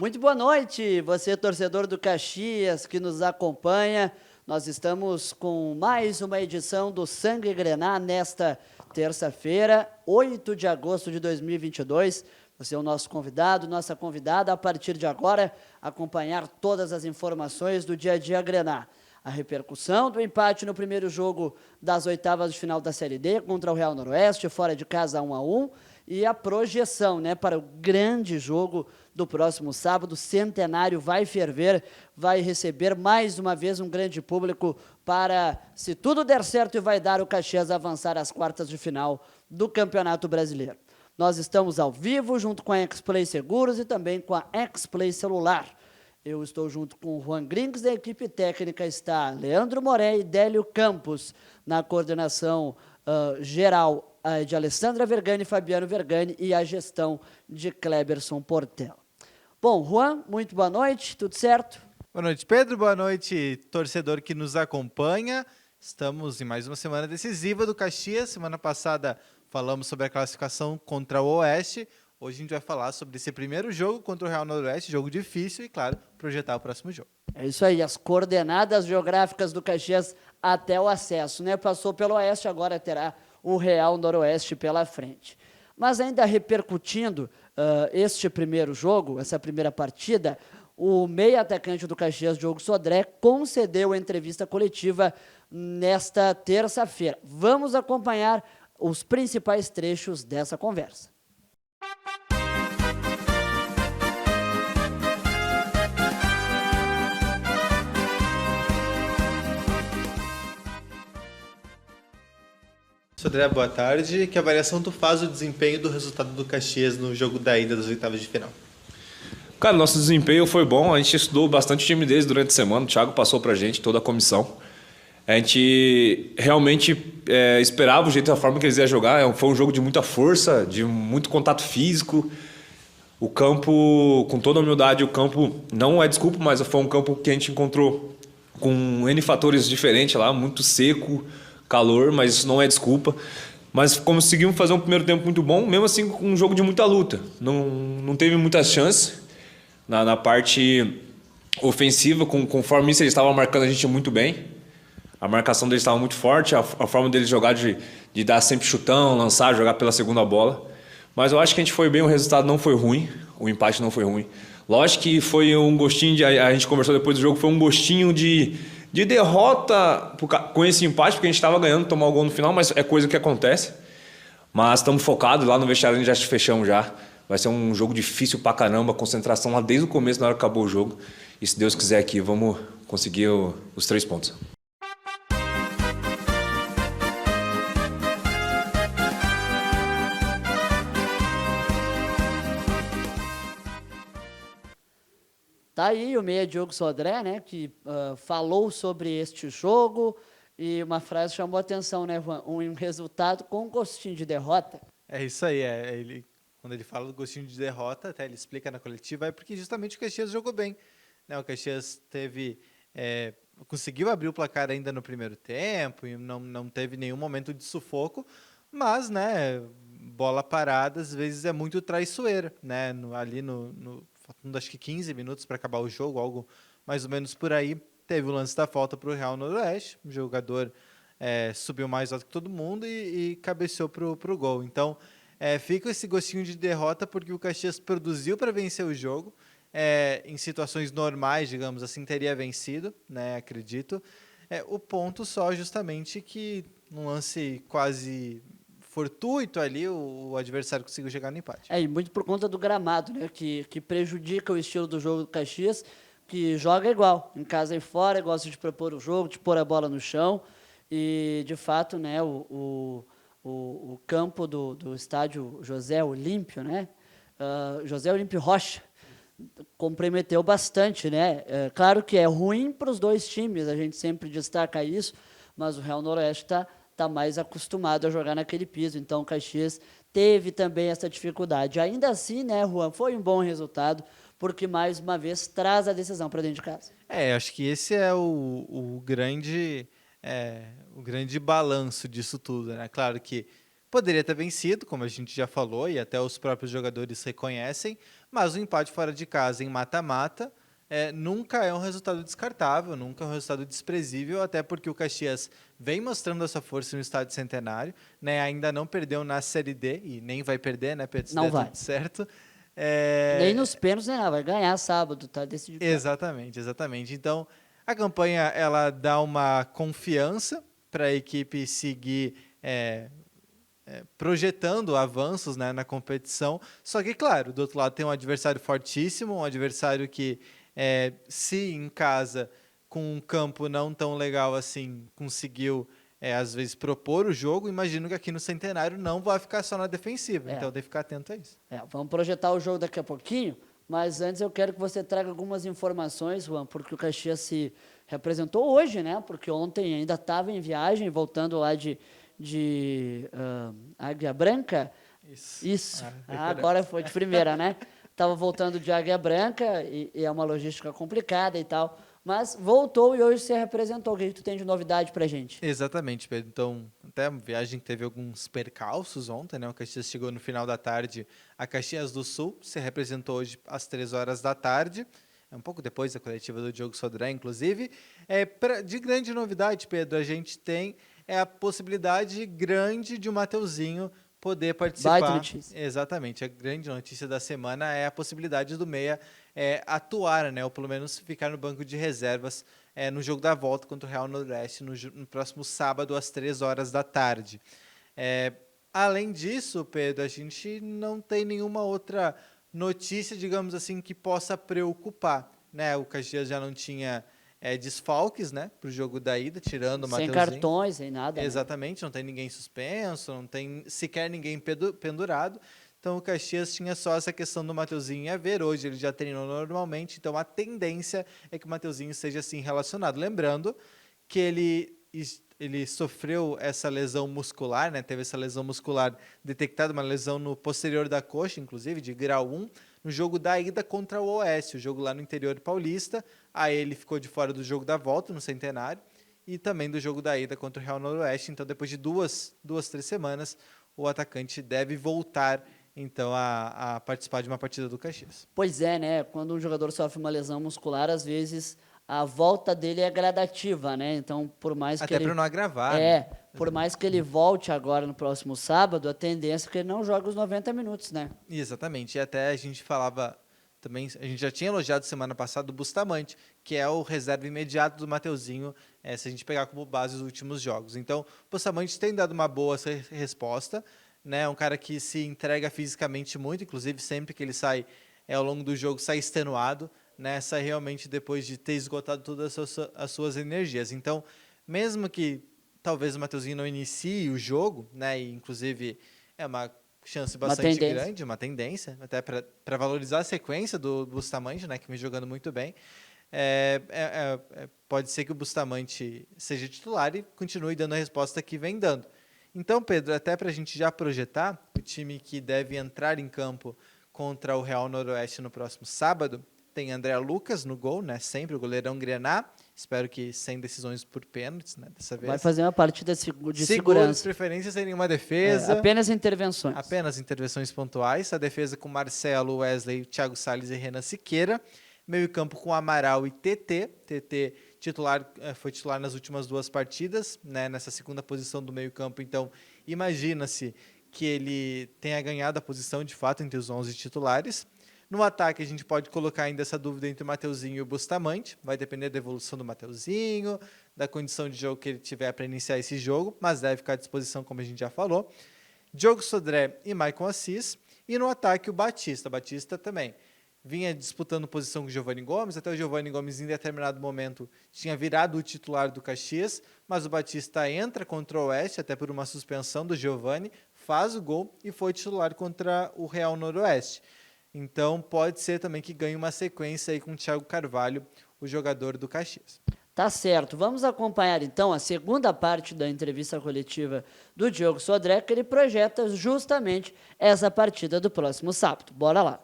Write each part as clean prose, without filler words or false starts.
Muito boa noite, você torcedor do Caxias que nos acompanha. Nós estamos com mais uma edição do Sangue Grená nesta terça-feira, 8 de agosto de 2022. Você é o nosso convidado, nossa convidada, a partir de agora, acompanhar todas as informações do dia a dia Grená. A repercussão do empate no primeiro jogo das oitavas de final da Série D contra o Real Noroeste, fora de casa 1-1, e a projeção, né, para o grande jogo do próximo sábado. Centenário vai ferver, vai receber mais uma vez um grande público para, se tudo der certo, e vai dar o Caxias avançar às quartas de final do Campeonato Brasileiro. Nós estamos ao vivo junto com a X-Play Seguros e também com a X-Play Celular. Eu estou junto com o Juan Grings, da equipe técnica está Leandro Moré e Délio Campos, na coordenação geral de Alessandra Vergani, Fabiano Vergani e a gestão de Kleberson Portela. Bom, Juan, muito boa noite, tudo certo? Boa noite, Pedro, boa noite, torcedor que nos acompanha. Estamos em mais uma semana decisiva do Caxias. Semana passada falamos sobre a classificação contra o Oeste. Hoje a gente vai falar sobre esse primeiro jogo contra o Real Noroeste, jogo difícil e, claro, projetar o próximo jogo. É isso aí, as coordenadas geográficas do Caxias até o acesso, né? Passou pelo Oeste, agora terá o Real Noroeste pela frente. Mas ainda repercutindo este primeiro jogo, essa primeira partida, o meio-atacante do Caxias, Diogo Sodré, concedeu a entrevista coletiva nesta terça-feira. Vamos acompanhar os principais trechos dessa conversa. Sodré, boa tarde. Que avaliação tu faz do desempenho do resultado do Caxias no jogo da ida das oitavas de final? Cara, nosso desempenho foi bom, a gente estudou bastante o time deles durante a semana, o Thiago passou pra gente, toda a comissão. A gente realmente esperava o jeito, a forma que eles iam jogar, foi um jogo de muita força, de muito contato físico. O campo, com toda a humildade, o campo não é desculpa, mas foi um campo que a gente encontrou com N fatores diferentes lá, muito seco, calor, mas isso não é desculpa. Mas conseguimos fazer um primeiro tempo muito bom, mesmo assim com um jogo de muita luta. Não teve muitas chances na parte ofensiva, conforme isso eles estavam marcando a gente muito bem. A marcação deles estava muito forte, a forma deles jogar de dar sempre chutão, lançar, jogar pela segunda bola. Mas eu acho que a gente foi bem, o resultado não foi ruim, o empate não foi ruim. Lógico que foi um gostinho, a gente conversou depois do jogo, foi um gostinho de derrota com esse empate, porque a gente estava ganhando, tomar o gol no final, mas é coisa que acontece. Mas estamos focados, lá no vestiário a gente já fechamos já. Vai ser um jogo difícil pra caramba, concentração lá desde o começo, na hora que acabou o jogo. E se Deus quiser aqui, vamos conseguir os 3 pontos. Tá aí o meia Diogo Sodré, né, que falou sobre este jogo e uma frase chamou a atenção, né, Juan? Um resultado com gostinho de derrota. É isso aí, quando ele fala do gostinho de derrota, até ele explica na coletiva, é porque justamente o Caxias jogou bem, né? O Caxias conseguiu abrir o placar ainda no primeiro tempo e não teve nenhum momento de sufoco, mas, né, bola parada às vezes é muito traiçoeira, né? Faltando acho que 15 minutos para acabar o jogo, algo mais ou menos por aí, teve o lance da falta para o Real Noroeste, o jogador subiu mais alto que todo mundo e cabeceou para o gol. Então, fica esse gostinho de derrota porque o Caxias produziu para vencer o jogo, em situações normais, digamos assim, teria vencido, né, acredito. O ponto só justamente que num lance quase fortuito ali, o adversário conseguiu chegar no empate. E muito por conta do gramado, né, que prejudica o estilo do jogo do Caxias, que joga igual, em casa e fora, gosta de propor o jogo, de pôr a bola no chão, e de fato, né, o campo do estádio José Olímpio, né, José Olímpio Rocha, comprometeu bastante, né, claro que é ruim para os dois times, a gente sempre destaca isso, mas o Real Noroeste está mais acostumado a jogar naquele piso, então o Caxias teve também essa dificuldade. Ainda assim, né, Juan, foi um bom resultado, porque mais uma vez traz a decisão para dentro de casa. Acho que esse é o grande balanço disso tudo, né? Claro que poderia ter vencido, como a gente já falou, e até os próprios jogadores reconhecem, mas o empate fora de casa em mata-mata nunca é um resultado descartável, nunca é um resultado desprezível, até porque o Caxias vem mostrando essa força no Estádio Centenário, né? Ainda não perdeu na Série D e nem vai perder, né, Pedro? Se Não der vai. tudo certo. Nem nos pênaltis, nem nada. Vai ganhar sábado, tá decidido. Exatamente, exatamente. Então, a campanha ela dá uma confiança para a equipe seguir projetando avanços, né, na competição. Só que, claro, do outro lado tem um adversário fortíssimo, um adversário que, se em casa, com um campo não tão legal assim, conseguiu, às vezes, propor o jogo. Imagino que aqui no Centenário não vai ficar só na defensiva, então tem que ficar atento a isso. Vamos projetar o jogo daqui a pouquinho, mas antes eu quero que você traga algumas informações, Juan, porque o Caxias se representou hoje, né? Porque ontem ainda estava em viagem, voltando lá de Águia Branca. Isso. Agora foi de primeira, né? Estava voltando de Águia Branca e é uma logística complicada e tal, mas voltou e hoje se representou. O que tu tem de novidade pra gente? Exatamente, Pedro. Então, até a viagem teve alguns percalços ontem, né? O Caxias chegou no final da tarde a Caxias do Sul, se representou hoje às 3 horas da tarde, um pouco depois da coletiva do Diogo Sodré, inclusive. De grande novidade, Pedro, a gente tem a possibilidade grande de o Mateuzinho poder participar. Baita notícia. Exatamente. A grande notícia da semana é a possibilidade do Meia atuar, né? Ou pelo menos ficar no banco de reservas no jogo da volta contra o Real Noroeste no próximo sábado, às 3 horas da tarde. Além disso, Pedro, a gente não tem nenhuma outra notícia, digamos assim, que possa preocupar, né? O Caxias já não tinha desfalques, né, para o jogo da ida, tirando o Mateuzinho. Sem cartões, sem nada. Exatamente, né? Não tem ninguém suspenso, não tem sequer ninguém pendurado. Então o Caxias tinha só essa questão do Mateuzinho a ver. Hoje ele já treinou normalmente, então a tendência é que o Mateuzinho seja assim relacionado. Lembrando que ele sofreu essa lesão muscular, né? Teve essa lesão muscular detectada, uma lesão no posterior da coxa, inclusive, de grau 1, no jogo da ida contra o Oeste, o jogo lá no interior paulista. Aí ele ficou de fora do jogo da volta, no Centenário, e também do jogo da ida contra o Real Noroeste. Então, depois de 3 semanas, o atacante deve voltar, então, a participar de uma partida do Caxias. Pois é, né? Quando um jogador sofre uma lesão muscular, às vezes a volta dele é gradativa, né? Então, por mais que até para não agravar. Por mais que ele volte agora no próximo sábado, a tendência é que ele não jogue os 90 minutos, né? Exatamente. E até a gente falava também, a gente já tinha elogiado semana passada o Bustamante, que é o reserva imediato do Mateuzinho, se a gente pegar como base os últimos jogos. Então, o Bustamante tem dado uma boa resposta, né? Um cara que se entrega fisicamente muito, inclusive sempre que ele sai ao longo do jogo, sai extenuado, né? Sai realmente depois de ter esgotado todas as suas energias. Então, mesmo que talvez o Mateuzinho não inicie o jogo, né? E, inclusive, é uma chance bastante grande, uma tendência, até para valorizar a sequência do Bustamante, né? Que vem jogando muito bem. Pode ser que o Bustamante seja titular e continue dando a resposta que vem dando. Então, Pedro, até para a gente já projetar o time que deve entrar em campo contra o Real Noroeste no próximo sábado, tem André Lucas no gol, né? Sempre o goleirão Grená. Espero que sem decisões por pênaltis, né? Dessa vez. Vai fazer uma partida de Seguro, segurança. de preferência sem nenhuma defesa. Apenas intervenções. Apenas intervenções pontuais. A defesa com Marcelo, Wesley, Thiago Salles e Renan Siqueira. Meio campo com Amaral e TT. TT foi titular nas últimas 2 partidas, né? Nessa segunda posição do meio campo. Então, imagina-se que ele tenha ganhado a posição de fato entre os 11 titulares. No ataque, a gente pode colocar ainda essa dúvida entre o Mateuzinho e o Bustamante. Vai depender da evolução do Mateuzinho, da condição de jogo que ele tiver para iniciar esse jogo, mas deve ficar à disposição, como a gente já falou. Diogo Sodré e Maicon Assis. E no ataque, o Batista. Batista também vinha disputando posição com o Giovanni Gomes. Até o Giovanni Gomes, em determinado momento, tinha virado o titular do Caxias, mas o Batista entra contra o Oeste, até por uma suspensão do Giovanni, faz o gol e foi titular contra o Real Noroeste. Então, pode ser também que ganhe uma sequência aí com o Thiago Carvalho, o jogador do Caxias. Tá certo. Vamos acompanhar, então, a segunda parte da entrevista coletiva do Diogo Sodré, que ele projeta justamente essa partida do próximo sábado. Bora lá.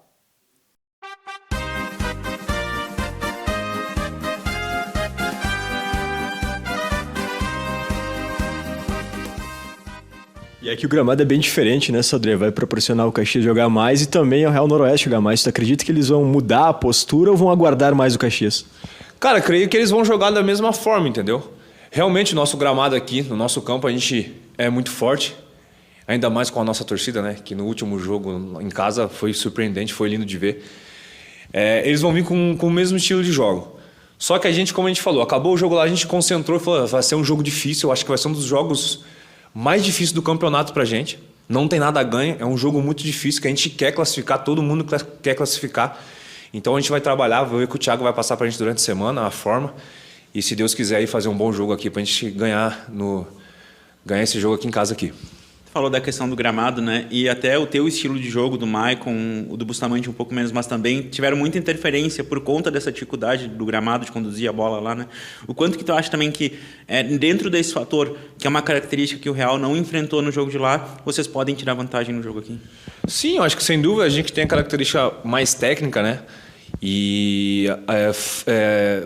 E aqui o gramado é bem diferente, né, Sodré? Vai proporcionar o Caxias jogar mais e também o Real Noroeste jogar mais. Tu acredita que eles vão mudar a postura ou vão aguardar mais o Caxias? Cara, creio que eles vão jogar da mesma forma, entendeu? Realmente, o nosso gramado aqui, no nosso campo, a gente é muito forte. Ainda mais com a nossa torcida, né? Que no último jogo em casa foi surpreendente, foi lindo de ver. Eles vão vir com o mesmo estilo de jogo. Só que a gente, como a gente falou, acabou o jogo lá, a gente concentrou e falou, vai ser um jogo difícil. Eu acho que vai ser um dos jogos mais difíceis do campeonato pra gente. Não tem nada a ganho, é um jogo muito difícil, que a gente quer classificar, todo mundo quer classificar. Então a gente vai trabalhar, vou ver que o Thiago vai passar pra gente durante a semana, a forma. E se Deus quiser aí fazer um bom jogo aqui pra gente ganhar esse jogo aqui em casa aqui. Falou da questão do gramado, né? E até o teu estilo de jogo do Maicon, o do Bustamante um pouco menos, mas também tiveram muita interferência por conta dessa dificuldade do gramado de conduzir a bola lá, né? O quanto que tu acha também que dentro desse fator, que é uma característica que o Real não enfrentou no jogo de lá, vocês podem tirar vantagem no jogo aqui? Sim, eu acho que sem dúvida a gente tem a característica mais técnica, né? E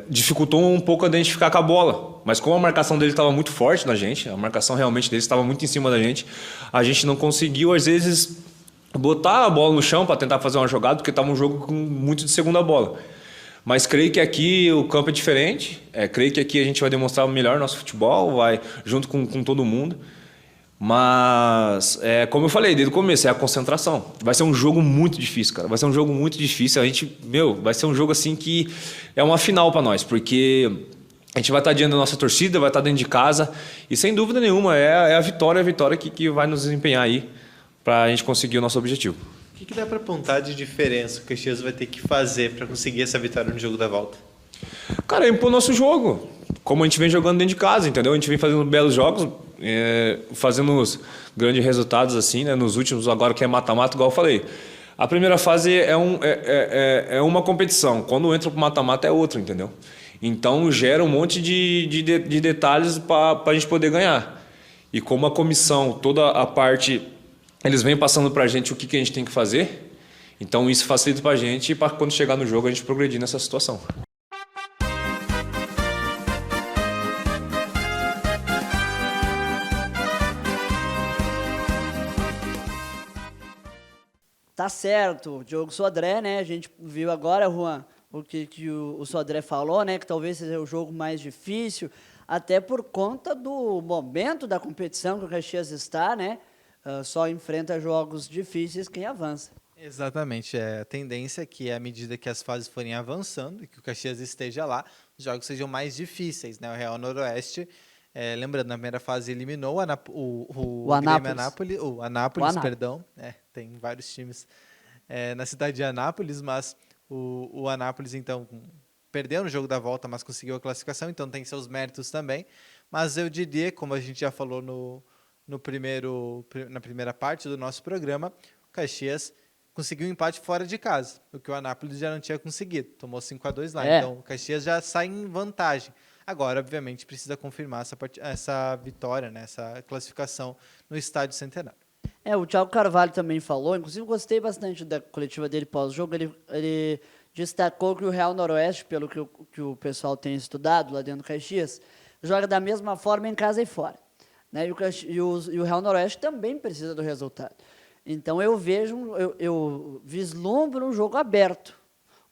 dificultou um pouco a gente ficar com a bola. Mas como a marcação dele estava muito forte na gente, a marcação realmente dele estava muito em cima da gente, a gente não conseguiu, às vezes, botar a bola no chão para tentar fazer uma jogada, porque estava um jogo com muito de segunda bola. Mas creio que aqui o campo é diferente, creio que aqui a gente vai demonstrar melhor nosso futebol, vai junto com todo mundo. Mas, como eu falei desde o começo, é a concentração. Vai ser um jogo muito difícil, cara. Vai ser um jogo muito difícil. Vai ser um jogo assim que é uma final para nós, porque a gente vai estar diante da nossa torcida, vai estar dentro de casa e sem dúvida nenhuma é a vitória que vai nos desempenhar aí para a gente conseguir o nosso objetivo. O que dá para apontar de diferença que o Caxias vai ter que fazer para conseguir essa vitória no jogo da volta? Cara, impor o nosso jogo. Como a gente vem jogando dentro de casa, entendeu? A gente vem fazendo belos jogos, fazendo os grandes resultados assim, né? Nos últimos, agora que é mata-mata, igual eu falei. A primeira fase é uma competição. Quando entra pro mata-mata é outra, entendeu? Então gera um monte de detalhes para a gente poder ganhar. E como a comissão, toda a parte, eles vêm passando para a gente o que a gente tem que fazer, então isso facilita para a gente para quando chegar no jogo a gente progredir nessa situação. Tá certo, o Diogo Sodré, né? A gente viu agora, Juan, o que o Sodré falou, né? Que talvez seja o jogo mais difícil, até por conta do momento da competição que o Caxias está, né? Só enfrenta jogos difíceis quem avança. Exatamente, a tendência é que à medida que as fases forem avançando e que o Caxias esteja lá, os jogos sejam mais difíceis, né? O Real Noroeste, lembrando, na primeira fase eliminou o Anápolis. Anápolis, perdão, tem vários times na cidade de Anápolis, mas o Anápolis, então, perdeu no jogo da volta, mas conseguiu a classificação, então tem seus méritos também, mas eu diria, como a gente já falou na primeira parte do nosso programa, o Caxias conseguiu um empate fora de casa, o que o Anápolis já não tinha conseguido. Tomou 5-2 lá, então o Caxias já sai em vantagem. Agora, obviamente, precisa confirmar essa vitória, né, essa classificação no Estádio Centenário. O Thiago Carvalho também falou, inclusive gostei bastante da coletiva dele pós-jogo, ele destacou que o Real Noroeste, pelo que o pessoal tem estudado lá dentro do Caxias, joga da mesma forma em casa e fora, né? E o Real Noroeste também precisa do resultado. Então eu vislumbro um jogo aberto,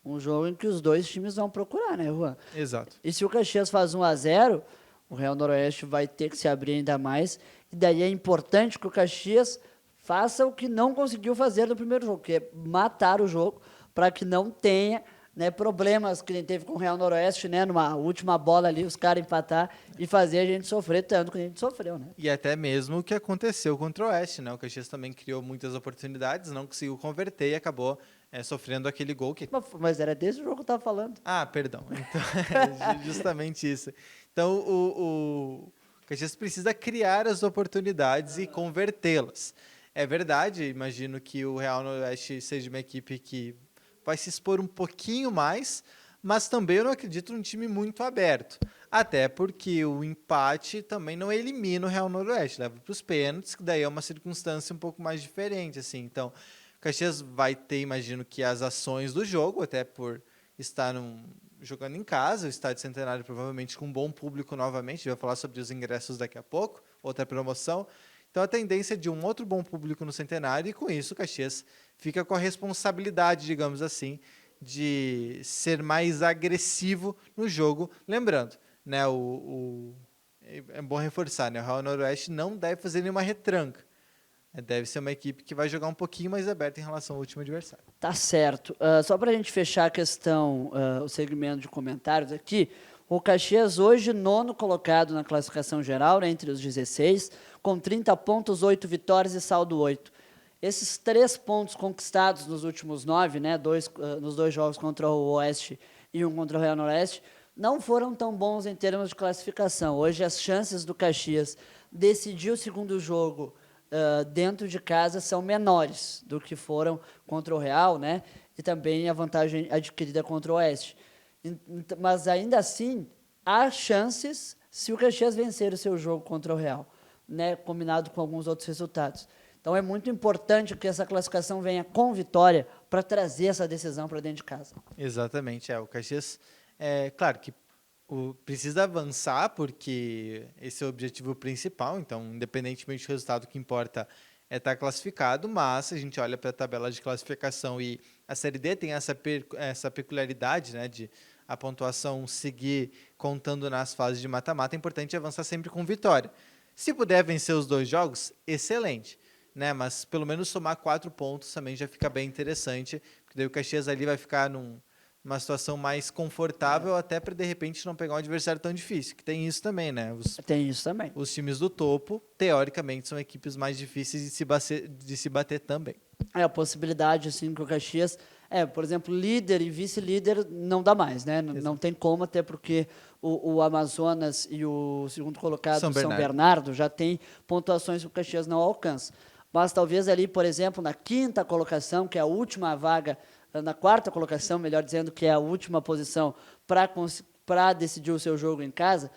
um jogo em que os dois times vão procurar, né, Juan? Exato. E se o Caxias faz 1-0, o Real Noroeste vai ter que se abrir ainda mais, e daí é importante que o Caxias faça o que não conseguiu fazer no primeiro jogo, que é matar o jogo, para que não tenha, né, problemas que nem teve com o Real Noroeste, né, numa última bola ali, os caras empatar e fazer a gente sofrer tanto que a gente sofreu, né? E até mesmo o que aconteceu contra o Oeste, né? O Caxias também criou muitas oportunidades, não conseguiu converter e acabou sofrendo aquele gol que... Mas era desse jogo que eu estava falando. Ah, perdão. Então, é justamente isso. Então, o Caxias precisa criar as oportunidades e convertê-las. É verdade, imagino que o Real Noroeste seja uma equipe que vai se expor um pouquinho mais, mas também eu não acredito num time muito aberto. Até porque o empate também não elimina o Real Noroeste, leva para os pênaltis, que daí é uma circunstância um pouco mais diferente, assim. Então, o Caxias vai ter, imagino que as ações do jogo, até por estar jogando em casa, o Estádio Centenário provavelmente com um bom público novamente, a gente vai falar sobre os ingressos daqui a pouco, outra promoção. Então a tendência é de um outro bom público no Centenário e com isso o Caxias fica com a responsabilidade, digamos assim, de ser mais agressivo no jogo. Lembrando, né, é bom reforçar, né, o Real Noroeste não deve fazer nenhuma retranca. Deve ser uma equipe que vai jogar um pouquinho mais aberta em relação ao último adversário. Tá certo. Só para a gente fechar a questão, o segmento de comentários aqui, o Caxias hoje, 9º colocado na classificação geral, né, entre os 16, com 30 pontos, 8 vitórias e saldo 8. Esses 3 pontos conquistados nos últimos 9, né, nos 2 jogos contra o Oeste e 1 contra o Real Noroeste, não foram tão bons em termos de classificação. Hoje as chances do Caxias decidir o segundo jogo dentro de casa são menores do que foram contra o Real, né? E também a vantagem adquirida contra o Oeste. Mas ainda assim, há chances se o Caxias vencer o seu jogo contra o Real, né? Combinado com alguns outros resultados. Então é muito importante que essa classificação venha com vitória para trazer essa decisão para dentro de casa. Exatamente, o Caxias, claro que precisa avançar, porque esse é o objetivo principal, então, independentemente do resultado, o que importa é estar classificado, mas se a gente olha para a tabela de classificação e a Série D tem essa peculiaridade, né, de a pontuação seguir contando nas fases de mata-mata, é importante avançar sempre com vitória. Se puder vencer os 2 jogos, excelente, né, mas pelo menos somar 4 pontos também já fica bem interessante, porque daí o Caxias ali vai ficar numa situação mais confortável, até para de repente não pegar um adversário tão difícil, que tem isso também, né? Tem isso também. Os times do topo, teoricamente, são equipes mais difíceis de se bater também. A possibilidade, assim, que o Caxias, por exemplo, líder e vice-líder não dá mais, né? Não tem como, até porque o Amazonas e o segundo colocado, São Bernardo, já tem pontuações que o Caxias não alcança. Mas talvez ali, por exemplo, na 5ª colocação, que é a última vaga, na 4ª colocação, melhor dizendo, que é a última posição para decidir o seu jogo em casa,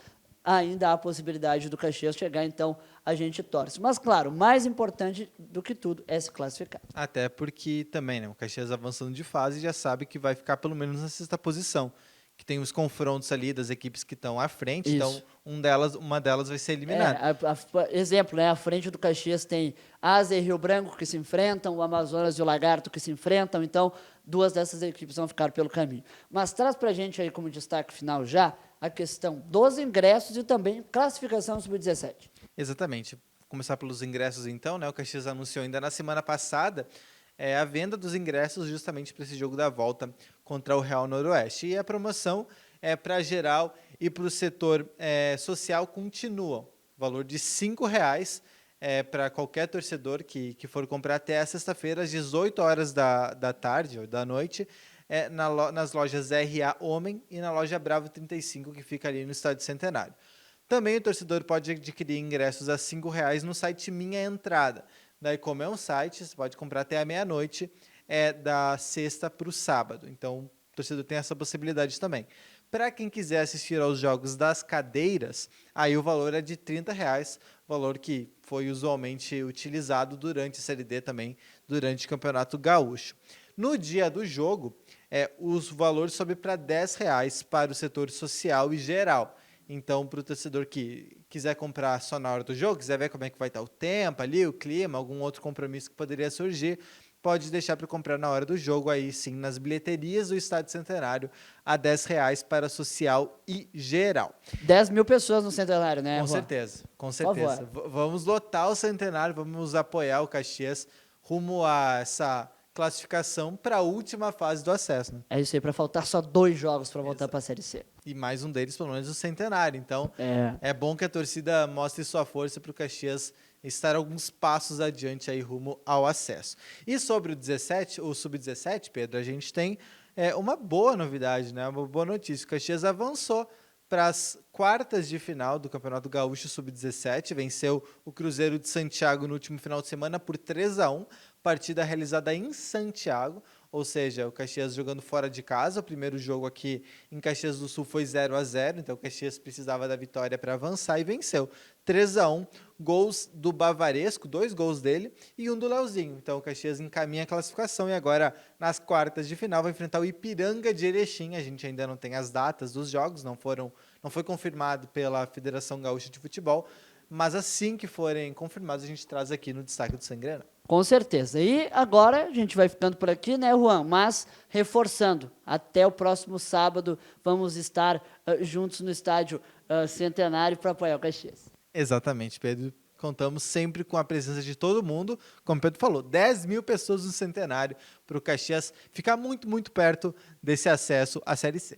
ainda há a possibilidade do Caxias chegar, então a gente torce. Mas, claro, mais importante do que tudo é se classificar. Até porque também, né, o Caxias avançando de fase já sabe que vai ficar pelo menos na 6ª posição, que tem os confrontos ali das equipes que estão à frente, Isso. Então uma delas vai ser eliminada. Exemplo, né, à frente do Caxias tem Asa e Rio Branco que se enfrentam, o Amazonas e o Lagarto que se enfrentam, então 2 dessas equipes vão ficar pelo caminho. Mas traz para a gente aí como destaque final já a questão dos ingressos e também classificação sub-17. Exatamente. Vou começar pelos ingressos então, né? O Caxias anunciou ainda na semana passada a venda dos ingressos justamente para esse jogo da volta contra o Real Noroeste. E a promoção para geral e para o setor social continua. Valor de R$ 5,00 para qualquer torcedor que for comprar até a sexta-feira, às 18 horas da tarde ou da noite, nas lojas RA Homem e na loja Bravo 35, que fica ali no Estádio Centenário. Também o torcedor pode adquirir ingressos a R$ 5,00 no site Minha Entrada. Daí, como é um site, você pode comprar até a meia-noite, da sexta para o sábado. Então, o torcedor tem essa possibilidade também. Para quem quiser assistir aos jogos das cadeiras, aí o valor é de R$ 30,00, valor que foi usualmente utilizado durante a Série D também, durante o Campeonato Gaúcho. No dia do jogo, os valores sobem para R$ 10,00 para o setor social e geral. Então, para o torcedor que quiser comprar só na hora do jogo, quiser ver como é que vai estar o tempo ali, o clima, algum outro compromisso que poderia surgir, pode deixar para comprar na hora do jogo, aí sim, nas bilheterias do Estádio Centenário, a R$ 10,00 para social e geral. 10 mil pessoas no Centenário, né, Com Juan? certeza, com certeza. Vamos lotar o Centenário, vamos apoiar o Caxias rumo a essa classificação para a última fase do acesso. Né? É isso aí, para faltar só 2 jogos para voltar para a Série C. E mais um deles, pelo menos, o Centenário. Então, é bom que a torcida mostre sua força para o Caxias estar alguns passos adiante aí rumo ao acesso. E sobre o Sub-17, Pedro, a gente tem uma boa novidade, né? Uma boa notícia. O Caxias avançou para as quartas de final do Campeonato Gaúcho Sub-17, venceu o Cruzeiro de Santiago no último final de semana por 3-1, partida realizada em Santiago, ou seja, o Caxias jogando fora de casa. O primeiro jogo aqui em Caxias do Sul foi 0-0, então o Caxias precisava da vitória para avançar e venceu. 3-1, gols do Bavaresco, 2 gols dele e um do Leozinho. Então o Caxias encaminha a classificação e agora nas quartas de final vai enfrentar o Ipiranga de Erechim. A gente ainda não tem as datas dos jogos, não foi confirmado pela Federação Gaúcha de Futebol, mas assim que forem confirmados, a gente traz aqui no destaque do Sangue Grenal. Com certeza. E agora a gente vai ficando por aqui, né, Juan? Mas reforçando, até o próximo sábado vamos estar juntos no estádio Centenário para apoiar o Caxias. Exatamente, Pedro. Contamos sempre com a presença de todo mundo. Como o Pedro falou, 10 mil pessoas no Centenário para o Caxias ficar muito, muito perto desse acesso à Série C.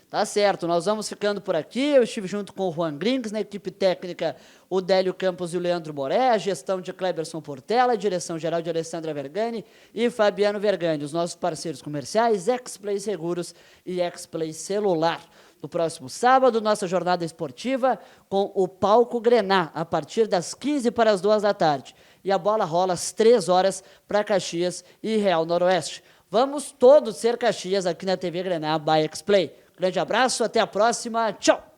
Tá certo, nós vamos ficando por aqui. Eu estive junto com o Juan Grings, na equipe técnica, o Délio Campos e o Leandro Moré, a gestão de Cleberson Portela, a direção-geral de Alessandra Vergani e Fabiano Vergani, os nossos parceiros comerciais, X-Play Seguros e X-Play Celular. No próximo sábado, nossa jornada esportiva com o Palco Grená, a partir das 15 para as 2 da tarde. E a bola rola às 3 horas para Caxias e Real Noroeste. Vamos todos ser Caxias aqui na TV Grená by X-Play. Grande abraço, até a próxima, tchau!